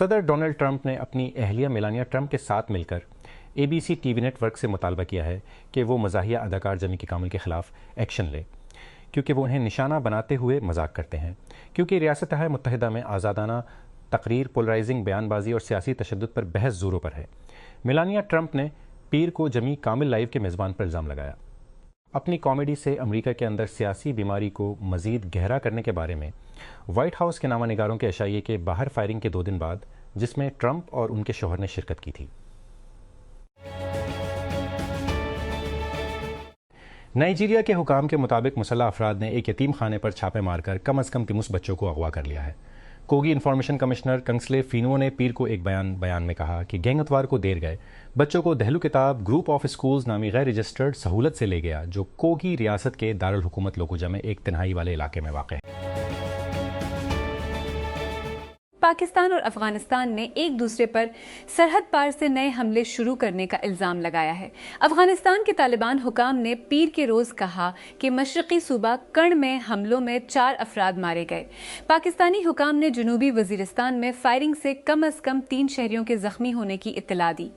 सदर Donald Trump ने अपनी अहलिया मेलानिया ट्रंप के साथ मिलकर ABC टीवी नेटवर्क से मुतालबा किया है कि वो मज़ाहिया अदाकार जमीकी कामिल के ख़िलाफ़ एक्शन ले, क्योंकि वो उन्हें निशाना बनाते हुए मजाक करते हैं। क्योंकि रियासत मुत्तहिदा में आज़ादाना तकरीर, पोलराइजिंग बयानबाजी और सियासी तशद्दुद पर बहस ज़ोरों पर है। मेलानिया ट्रंप ने पीर को जमी कामिल लाइव के मेज़बान पर इल्ज़ाम लगाया। अपनी कॉमेडी से अमेरिका के अंदर सियासी बीमारी को मज़ीद गहरा करने के बारे में वाइट हाउस के नामानिगारों के इशाइये के बाहर फायरिंग के 2 दिन बाद, जिसमें ट्रंप और उनके शौहर ने शिरकत की थी। नाइजीरिया के हुकाम के मुताबिक मुसल्लह अफराद ने एक यतीम खाने पर छापे मारकर कम अज़ कम 30 बच्चों को अगवा कर लिया है। कोगी इंफॉर्मेशन कमिश्नर कंगस्ले फिनुओ ने पीर को एक बयान में कहा कि गैंग अतवार को देर गए बच्चों को दहलू किताब ग्रुप ऑफ स्कूल्स नामी गैर रजिस्टर्ड सहूलत से ले गया, जो कोगी रियासत के दारुल हुकूमत लोकोजा में एक तन्हाई वाले इलाके में वाक़ है। पाकिस्तान और अफगानिस्तान ने एक दूसरे पर सरहद पार से नए हमले शुरू करने का इल्ज़ाम लगाया है। अफगानिस्तान के तालिबान हुकाम ने पीर के रोज़ कहा कि मशरक़ी सूबा कर्ण में हमलों में 4 अफराद मारे गए। पाकिस्तानी हुकाम ने जनूबी वज़ीरिस्तान में फायरिंग से कम अज़ कम 3 शहरियों के ज़ख्मी होने की इत्तला दी।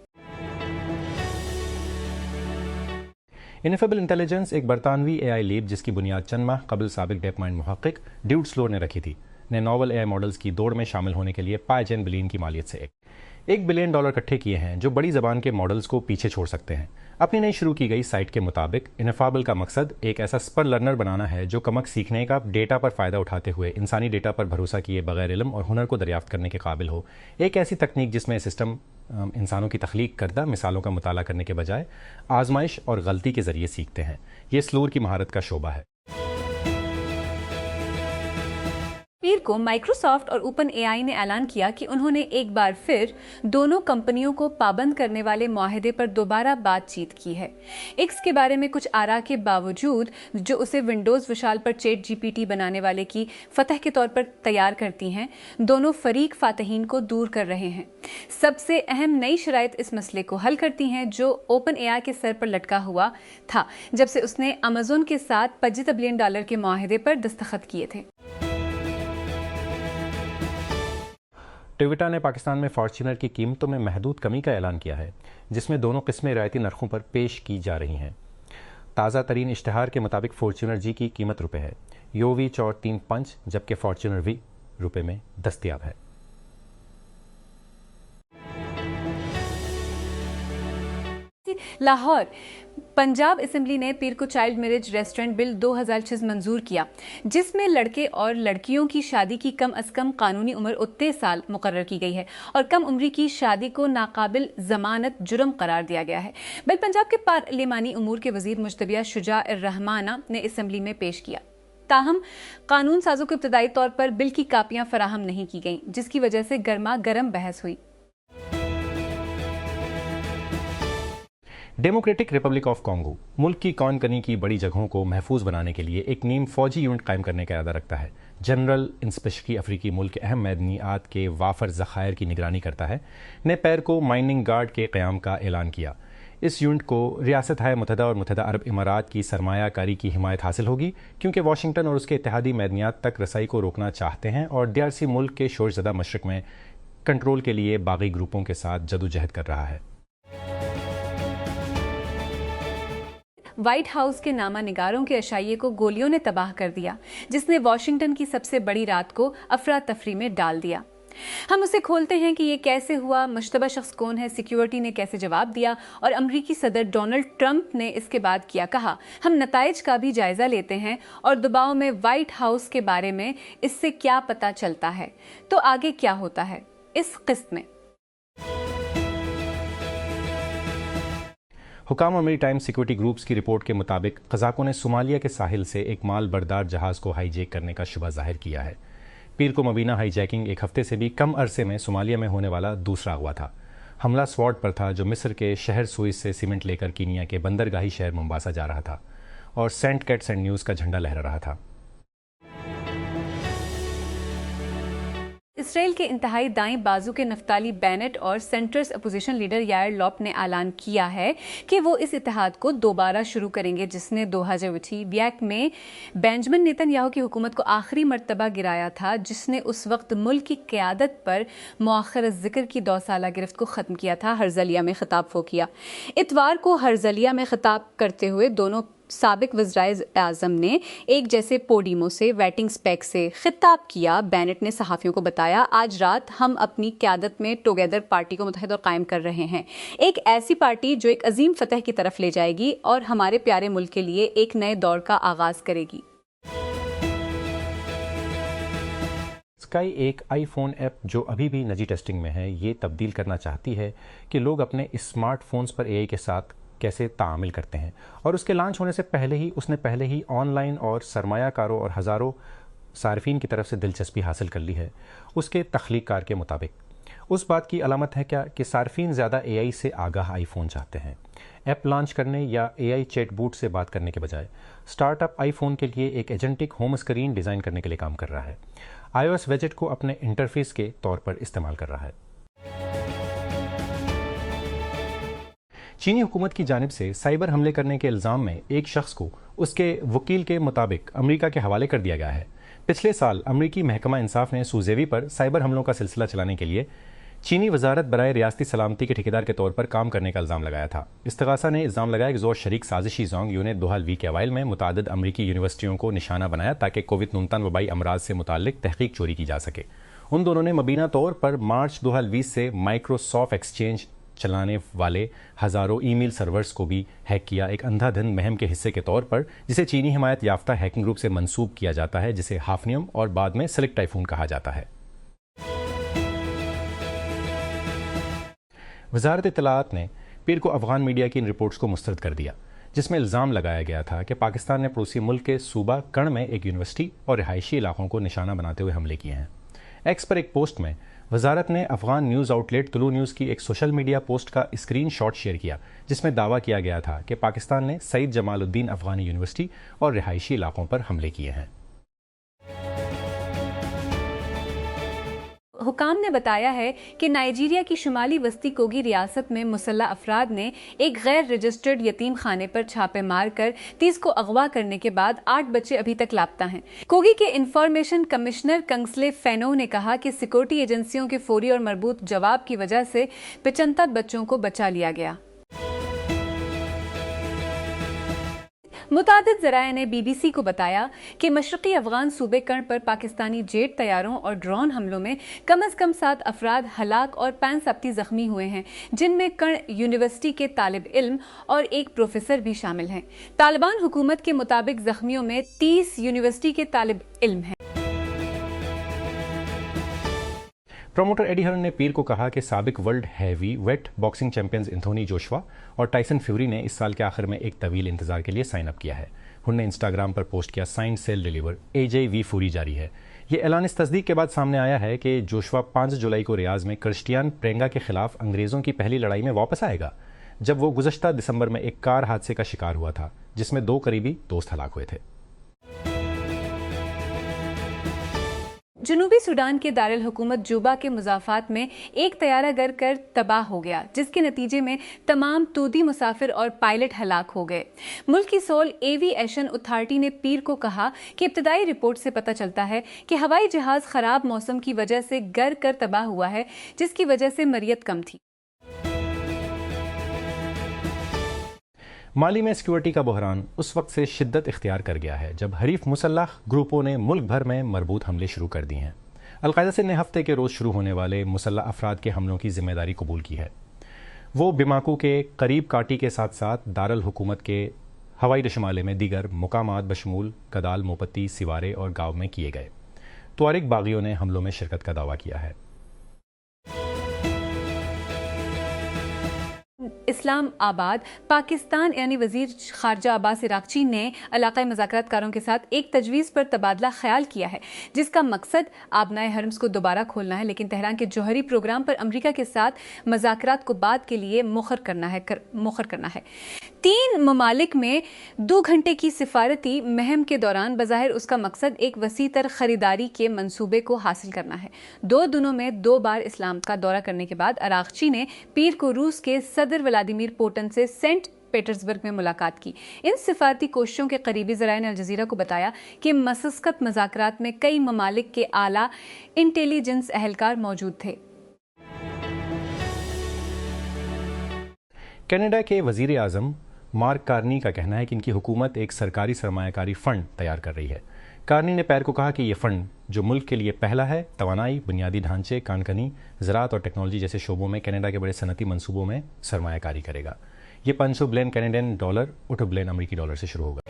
इनेफेबल इंटेलिजेंस एक बरतानवी AI लीड, जिसकी बुनियाद चंद माह कबल साबिक डेप माइंड मुहक्किक ड्यूड स्लोर ने रखी थी, ने नॉवल AI मॉडल्स की दौड़ में शामिल होने के लिए $5 बिलियन की मालियत से $1 बिलियन इकट्ठे किए हैं, जो बड़ी ज़बान के मॉडल्स को पीछे छोड़ सकते हैं। अपनी नई शुरू की गई साइट के मुताबिक इनेफेबल का मकसद एक ऐसा सुपर लर्नर बनाना है जो कमक सीखने का डेटा पर फ़ायदा उठाते हुए इंसानी डेटा पर भरोसा किए बगैर इल्म और हुनर को दरियाफ्त करने के काबिल हो। एक ऐसी तकनीक जिसमें सिस्टम इंसानों की तख्लीक करदा मिसालों का मुताला करने के बजाय आजमाइश और गलती के ज़रिए सीखते हैं। ये स्लोर की महारत का शोबा है। पीर को माइक्रोसॉफ्ट और ओपन AI ने ऐलान किया कि उन्होंने एक बार फिर दोनों कंपनियों को पाबंद करने वाले मुआहदे पर दोबारा बातचीत की है। एक्स के बारे में कुछ आरा के बावजूद, जो उसे विंडोज़ विशाल पर ChatGPT बनाने वाले की फतह के तौर पर तैयार करती हैं, दोनों फरीक फातहीन को दूर कर रहे हैं। सबसे अहम नई शराइत इस मसले को हल करती हैं जो ओपन AI के सर पर लटका हुआ था जब से उसने अमेज़न के साथ $25 बिलियन के मुआहदे पर दस्तखत किए थे। टोयोटा ने पाकिस्तान में फॉर्च्यूनर की कीमतों में महदूद कमी का ऐलान किया है, जिसमें दोनों किस्में रियायती नरखों पर पेश की जा रही हैं। ताज़ा तरीन इश्तहार के मुताबिक फॉर्च्यूनर जी की कीमत रुपए है, योवी 435, जबकि फॉर्च्यूनर वी रुपए में दस्तयाब है। लाहौर पंजाब असेंबली ने पीर को चाइल्ड मैरिज रेस्टोरेंट बिल 2006 मंजूर किया, जिसमें लड़के और लड़कियों की शादी की कम अज़ कम कानूनी उम्र 29 साल मुकर्रर की गई है और कम उम्री की शादी को नाकाबिल जमानत जुर्म करार दिया गया है। बिल पंजाब के पार्लिमानी उमूर के वजीर मुश्तबिया शुजा-उर-रहमाना ने असेंबली में पेश किया। ताहम कानून साजों को इब्तदाई तौर पर बिल की कापियां फराहम नहीं की गईं, जिसकी वजह से गर्मा गर्म बहस हुई। डेमोक्रेटिक रिपब्लिक ऑफ कॉन्गो मुल्क की कौन कनी की बड़ी जगहों को महफूज बनाने के लिए एक नीम फौजी यूनिट कायम करने का इरादा रखता है। जनरल इंस्पेशकी अफ्रीकी मुल्क के अहम मैदनियात के वाफर ज़खायर की निगरानी करता है, ने पैर को माइनिंग गार्ड के क़याम का ऐलान किया। इस यूनिट को रियासत मुत्तहिदा और मुत्तहिदा अरब इमारात की सरमायाकारी की हिमायत हासिल होगी, क्योंकि वाशिंगटन और उसके इत्तेहादी मैदनियात तक रसाई को रोकना चाहते हैं और DRC मुल्क के शोरज़दा मशरक़ में कंट्रोल के लिए बागी ग्रुपों के साथ जदोजहद कर रहा है। व्हाइट हाउस के नामानिगारों के अशाइये को गोलियों ने तबाह कर दिया, जिसने वॉशिंगटन की सबसे बड़ी रात को अफरा तफरी में डाल दिया। हम उसे खोलते हैं कि ये कैसे हुआ, मुश्तबा शख्स कौन है, सिक्योरिटी ने कैसे जवाब दिया और अमरीकी सदर डोनाल्ड ट्रंप ने इसके बाद किया कहा। हम नताइज का भी जायजा लेते हैं और दबाव में व्हाइट हाउस के बारे में इससे क्या पता चलता है। तो आगे क्या होता है इस किस्त में। हुकाम मैरीटाइम सिक्योरिटी ग्रुप्स की रिपोर्ट के मुताबिक क़ज़ाक़ों ने सोमालिया के साहिल से एक माल बरदार जहाज़ को हाईजैक करने का शुबा जाहिर किया है। पीर को मुबीना हाईजैकिंग एक हफ्ते से भी कम अरसे में सोमालिया में होने वाला दूसरा अगवा था। हमला स्वॉट पर था, जो मिस्र के शहर सुइस से सीमेंट लेकर कीनिया के बंदरगाही शहर मोम्बासा जा रहा था और सेंट कैट्स एंड न्यूज़ का झंडा लहरा रहा था। इसराइल के इंतहाई दाईं बाजू के नफ्ताली बेनेट और centres opposition leader Yair lop ने ऐलान किया है कि वो इस इत्तेहाद को दोबारा शुरू करेंगे जिसने 2008 में बेंजामिन नेतन्याहू की हुकूमत को आखिरी मर्तबा गिराया था, जिसने उस वक्त मुल्क की क़यादत पर मौखर ज़िक्र की 2 साला गिरफ्त को ख़त्म किया था। हर्ज़लिया में खिताब वो किया। इतवार को हर्ज़लिया में खिताब करते हुए दोनों साबिक वज़ीर-ए-आज़म ने एक जैसे पोडियमों से वेटिंग स्पेक से खिताब किया। बेनेट ने सहाफ़ियों को बताया, आज रात हम अपनी क़यादत में टुगेदर पार्टी को मुत्तहिद और कायम कर रहे हैं, एक ऐसी पार्टी जो एक अजीम फतह की तरफ ले जाएगी और हमारे प्यारे मुल्क के लिए एक नए दौर का आगाज़ करेगी। स्काई एक आईफोन ऐप जो अभी भी निजी टेस्टिंग में है, ये तब्दील करना चाहती है कि लोग अपने स्मार्टफोन्स पर एआई के साथ कैसे तामिल करते हैं, और उसके लॉन्च होने से उसने पहले ही ऑनलाइन और सरमायाकारों और हज़ारों सार्फिन की तरफ से दिलचस्पी हासिल कर ली है। उसके तख्लीक़कार के मुताबिक उस बात की अलामत है क्या कि सार्फिन ज़्यादा एआई से आगाह आईफोन चाहते हैं। ऐप लॉन्च करने या एआई चैटबॉट से बात करने के बजाय स्टार्टअप आईफोन के लिए एक एजेंटिक होम स्क्रीन डिज़ाइन करने के लिए काम कर रहा है। iOS वेजेट को अपने इंटरफेस के तौर पर इस्तेमाल कर रहा है। चीनी हुकूमत की जानिब से साइबर हमले करने के इल्ज़ाम में एक शख्स को उसके वकील के मुताबिक अमेरिका के हवाले कर दिया गया है। पिछले साल अमरीकी महकमा इंसाफ ने सूजेवी पर साइबर हमलों का सिलसिला चलाने के लिए चीनी वजारत बराए रियासती सलामती के ठेकेदार के तौर पर काम करने का इल्ज़ाम लगाया था। इस्तगासा ने इल्ज़ाम लगाया कि जोर शरीक साजिशी जोंग यूने 2020 के अवाइल में मुतादिद अमरीकी यूनिवर्सिटियों को निशाना बनाया ताकि कोविड-19 वबाई अमराज से मुताल्लिक तहकीक चोरी की जा सके। उन दोनों ने मुबीना तौर पर मार्च 2020 से माइक्रोसॉफ्ट एक्सचेंज चलाने वाले हज़ारों ईमेल सर्वर्स को भी हैक किया, एक अंधाधुंध मुहिम के हिस्से के तौर पर, जिसे चीनी हिमायत याफ्ता हैकिंग ग्रुप से मंसूब किया जाता है, जिसे हाफनियम और बाद में सिलिक टाइफून कहा जाता है। वजारत इत्तलाआत ने पीर को अफगान मीडिया की इन रिपोर्ट्स को मुस्तरद कर दिया, जिसमें इल्ज़ाम लगाया गया था कि पाकिस्तान ने पड़ोसी मुल्क के सूबा कर्ण में एक यूनिवर्सिटी और रिहायशी इलाकों को निशाना बनाते हुए हमले किए हैं। एक्स पर एक पोस्ट में वजारत ने अफगान न्यूज़ आउटलेट तुलू न्यूज़ की एक सोशल मीडिया पोस्ट का स्क्रीन शॉट शेयर किया, जिसमें दावा किया गया था कि पाकिस्तान ने सईद जमालुद्दीन अफगानी यूनिवर्सिटी और रिहायशी इलाकों पर हमले किए हैं। हुकाम ने बताया है कि नाइजीरिया की शुमाली वस्ती कोगी रियासत में मुसल्लह अफराद ने एक गैर रजिस्टर्ड यतीम खाने पर छापे मारकर 30 को अगवा करने के बाद 8 बच्चे अभी तक लापता हैं। कोगी के इंफॉर्मेशन कमिश्नर कंगस्ले फेनो ने कहा कि सिक्योरिटी एजेंसियों के फौरी और मरबूत जवाब की वजह से 75 बच्चों को बचा लिया गया। मुतादिद ज़राए ने BBC को बताया कि मशरक़ी अफ़गान सूबे कर्ण पर पाकिस्तानी जेट तैयारों और ड्रोन हमलों में कम अज़ कम 7 अफराद हलाक और 5 ज़ब्ती ज़ख्मी हुए हैं, जिनमें कर्ण यूनिवर्सिटी के तालिब इल्म और एक प्रोफेसर भी शामिल हैं। तालिबान हुकूमत के मुताबिक ज़ख्मियों में 30 यूनिवर्सिटी के तालिब इल्म हैं। प्रोमोटर एडी हर्न ने पीर को कहा कि साबिक world heavy weight boxing champions Anthony Joshua और टाइसन फ्यूरी ने इस साल के आखिर में एक तवील इंतजार के लिए साइन अप किया है। उन्होंने इंस्टाग्राम पर पोस्ट किया, sign seal deliver, AJ Fury जारी है। ये ऐलान इस तस्दीक के बाद सामने आया है कि जोशुआ 5 जुलाई को रियाज में क्रिस्टियान प्रेंगा के खिलाफ अंग्रेज़ों की पहली लड़ाई में वापस आएगा, जब वो गुज़श्ता दिसंबर में एक कार हादसे का शिकार हुआ था, जिसमें 2 करीबी दोस्त हलाक हुए थे। जनूबी सूडान के दारुल हुकूमत जूबा के मुजाफात में एक तैयारा गर कर तबाह हो गया, जिसके नतीजे में तमाम तूदी मुसाफिर और पायलट हलाक हो गए। मुल्क की सोल एविएशन अथॉरिटी ने पीर को कहा कि इब्तदाई रिपोर्ट से पता चलता है कि हवाई जहाज खराब मौसम की वजह से गर कर तबाह हुआ है, जिसकी वजह से मरियत कम थी। माली में सिक्योरिटी का बहरान उस वक्त से शिद्दत इख्तियार कर गया है जब हरीफ मुसल्लह ग्रुपों ने मुल्क भर में मरबूत हमले शुरू कर दिए हैं। अलकायदा से नए हफ्ते के रोज़ शुरू होने वाले मुसल्लह अफराद के हमलों की जिम्मेदारी कबूल की है। वो बिमाकू के करीब काटी के साथ साथ दारुल हुकूमत के हवाई रशमाले में दीगर मुकामात बशमूल कदाल, मोपत्ती, सिवारे और गाँव में किए गए। तुआरिक बागियों ने हमलों में शिरकत का दावा किया है। इस्लाम आबाद पाकिस्तान यानी वजीर खारजा अब्बास इराक़ची ने इलाक़ाई मुज़ाकरातकारों के साथ एक तजवीज़ पर तबादला ख्याल किया है, जिसका मकसद आबनाए हरम्स को दोबारा खोलना है, लेकिन तेहरान के जौहरी प्रोग्राम पर अमरीका के साथ मुज़ाकरात को बाद के लिए मुखर करना है। 3 ममालिक में 2 घंटे की सिफारती मुहिम के दौरान बज़ाहिर उसका मकसद एक वसी तर खरीदारी के मंसूबे को हासिल करना है। 2 दिनों में 2 बार इस्लाम का दौरा करने के बाद अरागची ने पीर को रूस के सदर व्लादिमीर पुतिन से सेंट पीटर्सबर्ग में मुलाकात की। इन सिफारती कोशिशों के करीबी ज़राए ने अल जज़ीरा को बताया कि मसस्कत मुज़ाकरात में कई ममालिक के आला इंटेलिजेंस एहलकार मौजूद थे। कनाडा के वज़ीर आज़म मार्क कार्नी का कहना है कि इनकी हुकूमत एक सरकारी सरमायाकारी फ़ंड तैयार कर रही है। कार्नी ने पैर को कहा कि यह फ़ंड जो मुल्क के लिए पहला है, तवानाई, बुनियादी ढांचे, कानकनी, ज़राअत और टेक्नोलॉजी जैसे शोबों में कनाडा के बड़े सनती मनसूबों में सरमायाकारी करेगा। ये 500 बिलियन कैनेडियन डॉलर 8 बिलियन अमेरिकी डॉलर से शुरू होगा।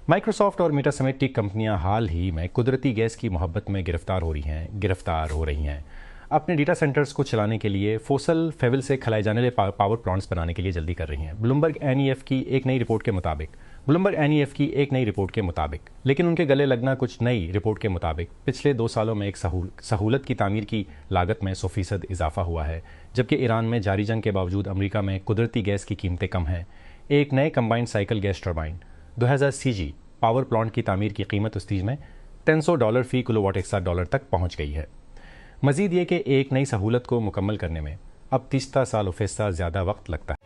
माइक्रोसॉफ्ट और मेटा समेत टेक कंपनियां हाल ही में कुदरती गैस की मोहब्बत में गिरफ्तार हो रही हैं। अपने डेटा सेंटर्स को चलाने के लिए फोसल फेविल से खिलाए जाने वाले पावर प्लांट्स बनाने के लिए जल्दी कर रही हैं। ब्लूमबर्ग एनईएफ की एक नई रिपोर्ट के मुताबिक लेकिन उनके गले लगना कुछ नई रिपोर्ट के मुताबिक पिछले 2 सालों में एक सहूलत की तामीर की लागत में 100% इजाफा हुआ है, जबकि ईरान में जारी जंग के बावजूद अमेरिका में कुदरती गैस की कीमतें कम हैं। एक नए combined cycle gas turbine 2000 CG power plant की तामीर की कीमत उस चीज़ में $300 फी $1 तक पहुँच गई है। मजीद ये कि एक नई सहूलत को मुकम्मल करने में अब 30 साल फीसद ज़्यादा वक्त लगता है।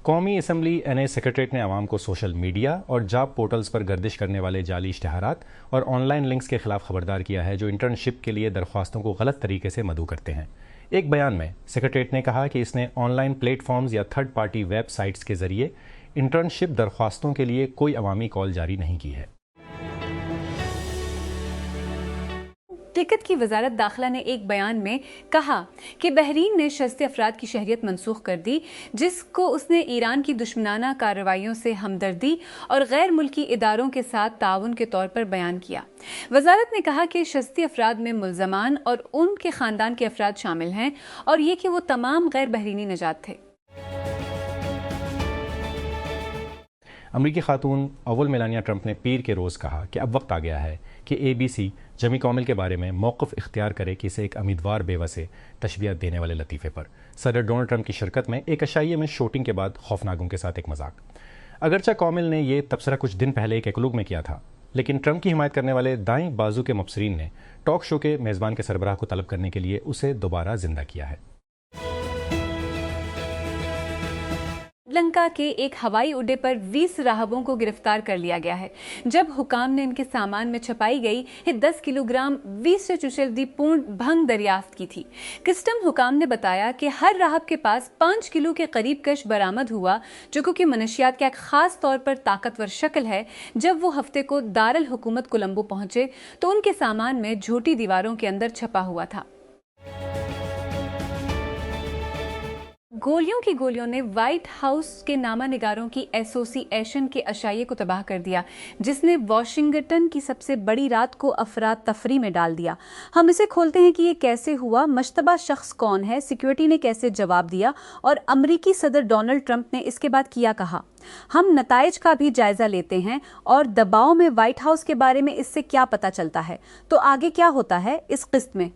कौमी असम्बली एनए सेक्रेटरीट ने आवाम को सोशल मीडिया और जॉब पोर्टल्स पर गर्दिश करने वाले जाली इश्तिहारात और ऑनलाइन लिंक्स के खिलाफ खबरदार किया है जो इंटर्नशिप के लिए दरख्वास्तों को गलत तरीके से मदऊ करते हैं। एक बयान में सेक्रेटरीट ने कहा कि इसने ऑनलाइन प्लेटफॉर्म्स या थर्ड पार्टी वेबसाइट्स के जरिए इंटर्नशिप दरख्वास्तों के लिए कोई अवामी कॉल जारी नहीं की है। ममलिकत की वजारत दाखिला ने एक बयान में कहा कि बहरीन ने शस्ती अफराद की शहरियत मनसूख कर दी, जिसको उसने ईरान की दुश्मनाना कार्रवाइयों से हमदर्दी और गैर मुल्की इदारों के साथ ताउन के तौर पर बयान किया। वजारत ने कहा कि शस्ती अफराद में मुल्जमान और उनके ख़ानदान के अफराद शामिल हैं और ये कि वो तमाम गैर बहरीनी नजात थे। अमरीकी खातून अव्वल मेलानिया ट्रंप ने पीर के रोज़ कहा कि अब वक्त आ गया है कि ABC जमी कौमिल के बारे में मौक़िफ़ इख्तियार करे कि इसे एक उम्मीदवार बेवा से तशबीह देने वाले लतीफ़े पर। सदर डोनाल्ड ट्रंप की शिरकत में एक अशाइये में शूटिंग के बाद खौफनाकों के साथ एक मजाक। अगरचा कौमिल ने यह तबसरा कुछ दिन पहले एक एक्लूग में किया था, लेकिन ट्रंप की हिमायत करने वाले दाएं बाजू के मुबसरीन ने टॉक शो के मेज़बान के सरबराह को तलब करने के लिए उसे दोबारा जिंदा किया है। श्रीलंका के एक हवाई अड्डे पर 20 राहबों को गिरफ्तार कर लिया गया है, जब हुकाम ने इनके सामान में छपाई गई 10 किलोग्राम 20 से चुशलदी पूर्ण भंग दरियाफ्त की थी। कस्टम हुकाम ने बताया कि हर राहब के पास 5 किलो के करीब कश बरामद हुआ, जो कि मनशियात का एक खास तौर पर ताकतवर शक्ल है। जब वो हफ्ते को दारुल हुकूमत कोलंबो पहुंचे तो उनके सामान में झूठी दीवारों के अंदर छपा हुआ था। गोलियों की गोलियों ने व्हाइट हाउस के नामानिगारों की एसोसिएशन के अशाये को तबाह कर दिया, जिसने वॉशिंगटन की सबसे बड़ी रात को अफरात तफरी में डाल दिया। हम इसे खोलते हैं कि ये कैसे हुआ, मशतबा शख्स कौन है, सिक्योरिटी ने कैसे जवाब दिया और अमरीकी सदर डोनाल्ड ट्रंप ने इसके बाद किया कहा। हम नताइज का भी जायजा लेते हैं और दबाव में व्हाइट हाउस के बारे में इससे क्या पता चलता है। तो आगे क्या होता है इस किस्त में।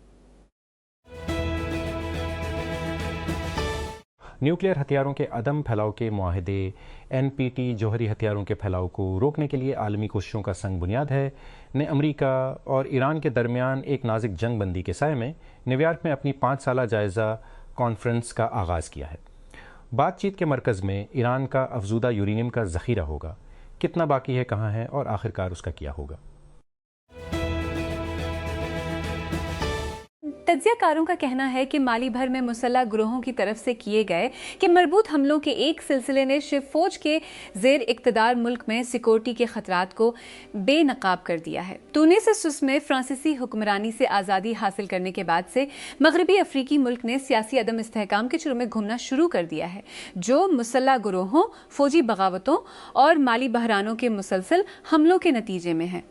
न्यूक्लियर हथियारों के अदम फैलाव के मुआहदे NPT जौहरी हथियारों के फैलाव को रोकने के लिए आलमी कोशिशों का संग बुनियाद है ने अमेरिका और ईरान के दरमियान एक नाजुक जंग बंदी के साये में न्यूयॉर्क में अपनी 5 साला जायज़ा कॉन्फ्रेंस का आगाज़ किया है। बातचीत के मरकज़ में ईरान का अफजूदा यूरेनियम का ज़ख़ीरा होगा, कितना बाकी है, कहाँ है और आखिरकार उसका क्या होगा। तज्ज़ियाकारों का कहना है कि माली भर में मुसल्लह ग्रोहों की तरफ से किए गए कि मरबूत हमलों के एक सिलसिले ने शिव फौज के ज़ेर इक़्तिदार मुल्क में सिक्योरिटी के खतरात को बेनकाब कर दिया है। तुनिस में फ्रांसीसी हुक्मरानी से आज़ादी हासिल करने के बाद से मगरबी अफ्रीकी मुल्क ने सियासी अदम इस्तेहकाम के चुर में घूमना शुरू कर दिया है, जो मुसल्लह ग्रोहों, फौजी बगावतों और माली बहरानों के मुसलसल हमलों के नतीजे में है।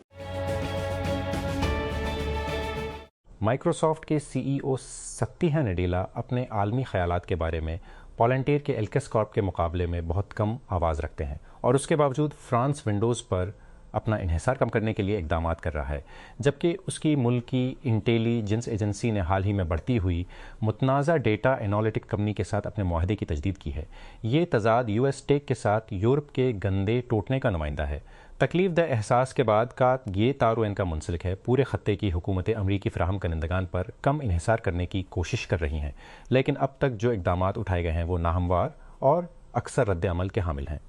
माइक्रोसॉफ्ट के CEO सत्या नडेला अपने आलमी ख्यालात के बारे में पॉलंटियर के एल्केस कॉर्प के मुकाबले में बहुत कम आवाज़ रखते हैं और उसके बावजूद फ्रांस विंडोज़ पर अपना इन्हिसार कम करने के लिए इक़दामात कर रहा है, जबकि उसकी मुल्क की इंटेलिजेंस एजेंसी ने हाल ही में बढ़ती हुई मुतनाज़ा डेटा एनालिटिक कंपनी के साथ अपने मुआहदे की तजदीद की है। ये तजाद US टेक के साथ यूरोप के गंदे टूटने का नुमाइंदा है। तकलीफ दह एहसास के बाद का ये तारो इनका मुंसलिक है। पूरे खत्ते की हुकूमतें अमरीकी फ़राहम करंदगान पर कम इन्हिसार करने की कोशिश कर रही हैं, लेकिन अब तक जो इक़दामात उठाए गए हैं वो नाहमवार और अक्सर रद्द अमल के हामिल हैं।